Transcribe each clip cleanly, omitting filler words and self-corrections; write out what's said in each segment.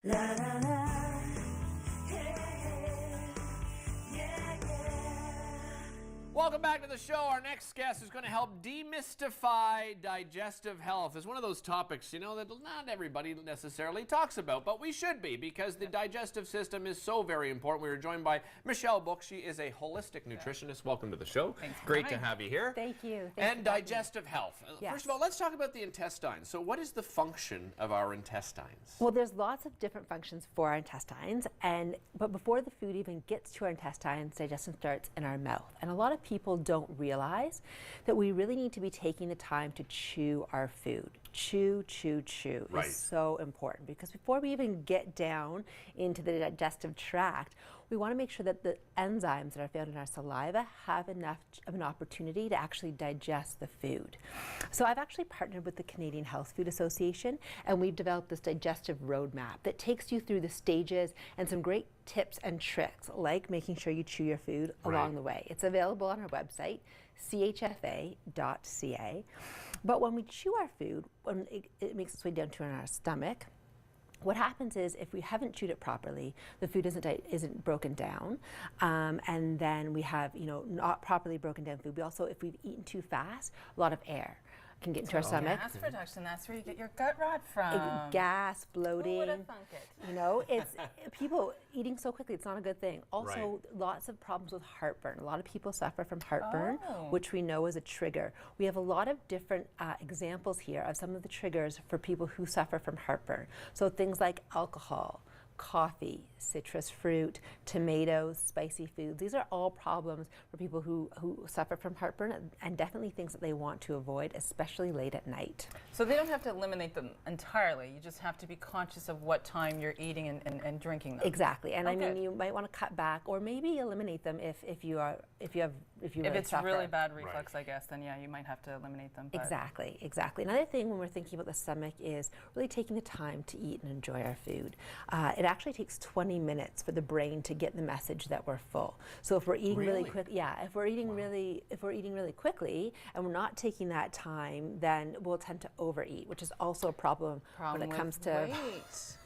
La la la, yeah, yeah, yeah. Welcome back to the show. Our next guest is going to help demystify digestive health. It's one of those topics, that not everybody necessarily talks about, but we should be, because the digestive system is so very important. We are joined by Michelle Book. She is a holistic nutritionist. Welcome to the show. Thanks for Great coming. to have you here. Thank you. And digestive health. Yes. First of all, let's talk about the intestines. So what is the function of our intestines? Well, there's lots of different functions for our intestines, but before the food even gets to our intestines, digestion starts in our mouth. And a lot of people don't realize that we really need to be taking the time to chew our food. Chew Right. is so important, because before we even get down into the digestive tract, we want to make sure that the enzymes that are found in our saliva have enough of an opportunity to actually digest the food. So I've actually partnered with the Canadian Health Food Association, and we've developed this digestive roadmap that takes you through the stages and some great tips and tricks, like making sure you chew your food along the way. It's available on our website, CHFA.ca. But when we chew our food, when it makes its way down to our stomach, what happens is, if we haven't chewed it properly, the food isn't broken down, and then we have not properly broken down food. We also, if we've eaten too fast, a lot of air can get into our stomach. Gas production, that's where you get your gut rot from. Gas, bloating. Who would have thunk it? It's people eating so quickly, it's not a good thing. Also, lots of problems with heartburn. A lot of people suffer from heartburn, which we know is a trigger. We have a lot of different examples here of some of the triggers for people who suffer from heartburn. So things like alcohol, coffee, citrus fruit, tomatoes, spicy foods. These are all problems for people who suffer from heartburn, and definitely things that they want to avoid, especially late at night. So they don't have to eliminate them entirely. You just have to be conscious of what time you're eating and drinking them. Exactly. And I mean, you might want to cut back or maybe eliminate them if you If suffer. really bad reflux, I guess, then yeah, you might have to eliminate them. Exactly. Another thing when we're thinking about the stomach is really taking the time to eat and enjoy our food. It actually takes 20 minutes for the brain to get the message that we're full. So if we're eating really quick, if we're eating really quickly and we're not taking that time, then we'll tend to overeat, which is also a problem when it comes to weight.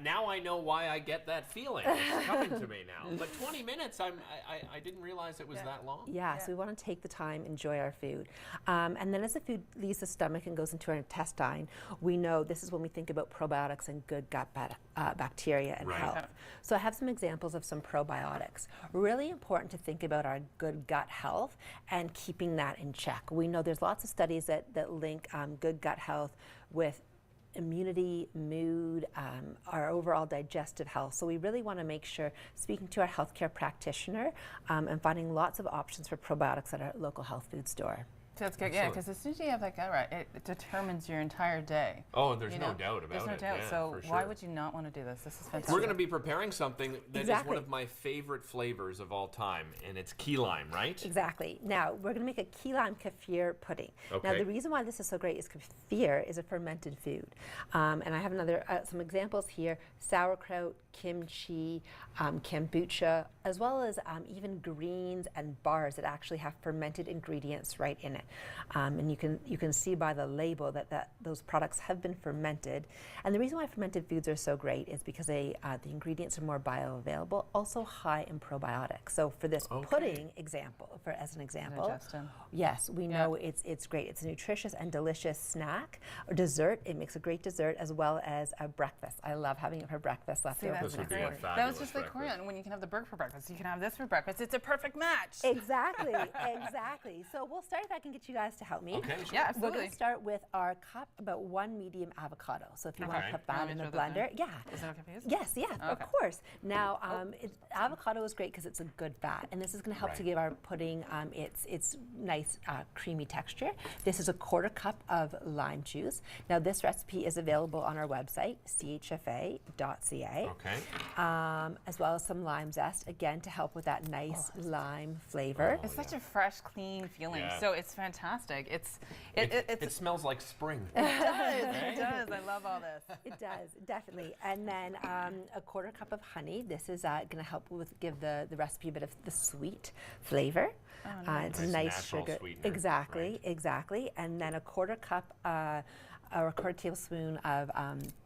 Now I know why I get that feeling. It's coming to me now. But 20 minutes, I didn't realize it was that long. Yeah, so we want to take the time, enjoy our food. And then as the food leaves the stomach and goes into our intestine, we know this is when we think about probiotics and good gut bacteria and health. So I have some examples of some probiotics. Really important to think about our good gut health and keeping that in check. We know there's lots of studies that link good gut health with immunity, mood, our overall digestive health. So we really want to make sure, speaking to our healthcare practitioner, and finding lots of options for probiotics at our local health food store. That's good, yeah, because as soon as you have that gut rot, it determines your entire day. Oh, there's no doubt about it. There's no doubt. Yeah, so for why sure. would you not want to do this? This is fantastic. We're going to be preparing something that is one of my favorite flavors of all time, and it's key lime, right? Exactly. Now, we're going to make a key lime kefir pudding. Okay. Now, the reason why this is so great is kefir is a fermented food. And I have some examples here: sauerkraut, kimchi, kombucha, as well as even greens and bars that actually have fermented ingredients right in it. And you can see by the label that those products have been fermented. And the reason why fermented foods are so great is because the ingredients are more bioavailable, also high in probiotics. So for this pudding example, as an example, yes, we know it's great. It's a nutritious and delicious snack or dessert. It makes a great dessert as well as a breakfast. I love having it for breakfast leftovers. This would be a fabulous That was just like breakfast. Korean. When you can have the burger for breakfast, you can have this for breakfast. It's a perfect match. Exactly. So we'll start, if I can get you guys to help me. Okay, sure. Yeah, absolutely. We're going to start with our cup, about 1 medium avocado. So if you want to put that in the blender. Is it okay to use? Yes, of course. Now, avocado is great because it's a good fat, and this is going to help to give our pudding its nice creamy texture. This is a 1/4 cup of lime juice. Now, this recipe is available on our website, chfa.ca. Okay. As well as some lime zest, again, to help with that nice lime flavor. It's such a fresh, clean feeling. Yeah. So it's fantastic. It smells like spring. It does. I love all this. It does, definitely. And then a 1/4 cup of honey. This is going to help give the recipe a bit of the sweet flavor. Nice. It's a nice natural sugar. sweetener, Exactly. And then a 1/4 cup a quarter tablespoon of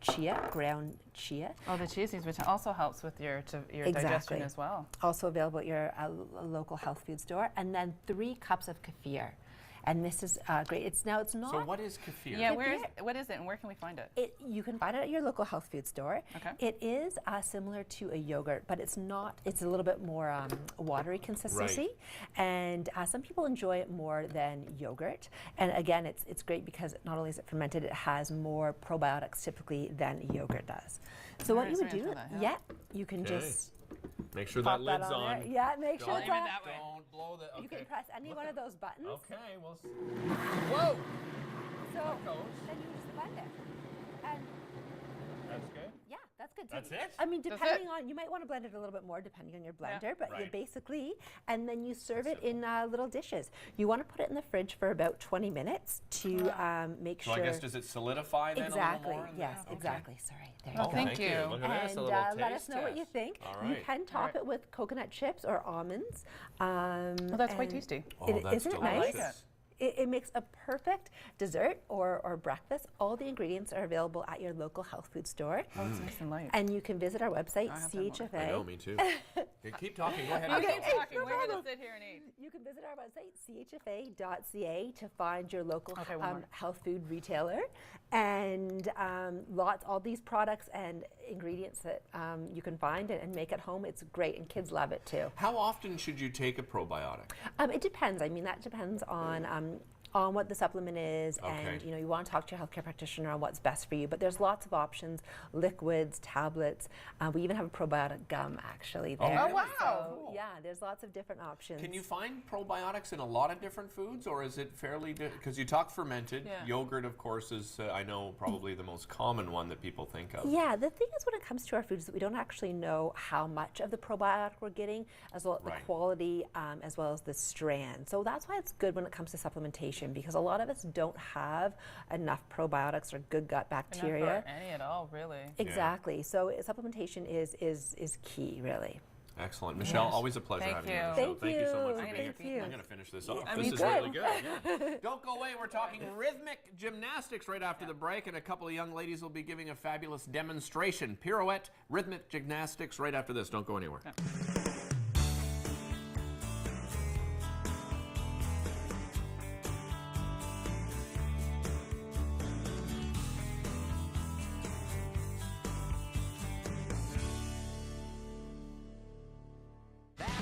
chia, ground chia. Oh, the chia seeds, which also helps with your Exactly. digestion as well. Also available at your local health food store. And then 3 cups of kefir. And this is great. It's not. So what is kefir? Yeah, what is it and where can we find it? You can find it at your local health food store. Okay. It is similar to a yogurt, but it's not. It's a little bit more watery consistency, and some people enjoy it more than yogurt. And again, it's great because not only is it fermented, it has more probiotics typically than yogurt does. So what you would do, you can just make sure pop that lid's on on. there. Yeah, make sure it's on. Don't blow the. You can press any one of those buttons. Okay, well. Whoa! So then you just blend it. And That's good. yeah, that's good. That's it? I mean, That's depending on, you might want to blend it a little bit more depending on your blender, but you Right. basically, and then you serve it in little dishes. You want to put it in the fridge for about 20 minutes to make So sure. I guess does it solidify then Exactly. a little more? in Yes, there? Okay. exactly. Sorry. There Oh, you go. thank you. Look at this, And a little let us taste know what you test. think. All You right. can top it with coconut chips or almonds. Well, that's quite and tasty. Oh, It- that's isn't it delicious. nice? I like it. It makes a perfect dessert or breakfast. All the ingredients are available at your local health food store. Oh, it's nice and light. And you can visit our website, I have to have more. CHFA. I know, me too. Okay, keep talking. Go ahead. You Michelle. keep talking. no We're going to problem. sit here and eat. You can visit our website, chfa.ca, to find your local Okay, one more. health food retailer. And all these products and ingredients that you can find and make at home. It's great, and kids love it too. How often should you take a probiotic? It depends. I mean, that depends on what the supplement is, and Okay. you want to talk to your healthcare practitioner on what's best for you. But there's lots of options: liquids, tablets. We even have a probiotic gum actually there. Oh, wow. So, Cool. yeah, there's lots of different options. Can you find probiotics in a lot of different foods, or is it fairly? Because you talk fermented. Yeah. Yogurt, of course, is I know probably the most common one that people think of. Yeah, the thing is when it comes to our foods that we don't actually know how much of the probiotic we're getting, as well as Right. the quality, as well as the strand. So that's why it's good when it comes to supplementation, because a lot of us don't have enough probiotics or good gut bacteria. Enough for any at all, really. Exactly. So supplementation is key, really. Excellent. Michelle, Yes. always a pleasure Thank having you on you. the show. Thank Thank you so much you. for being Thank here. you. I'm going to finish this off. Yeah, This me is too. really good. Yeah. Don't go away. We're talking rhythmic gymnastics right after the break, and a couple of young ladies will be giving a fabulous demonstration. Pirouette, rhythmic gymnastics right after this. Don't go anywhere.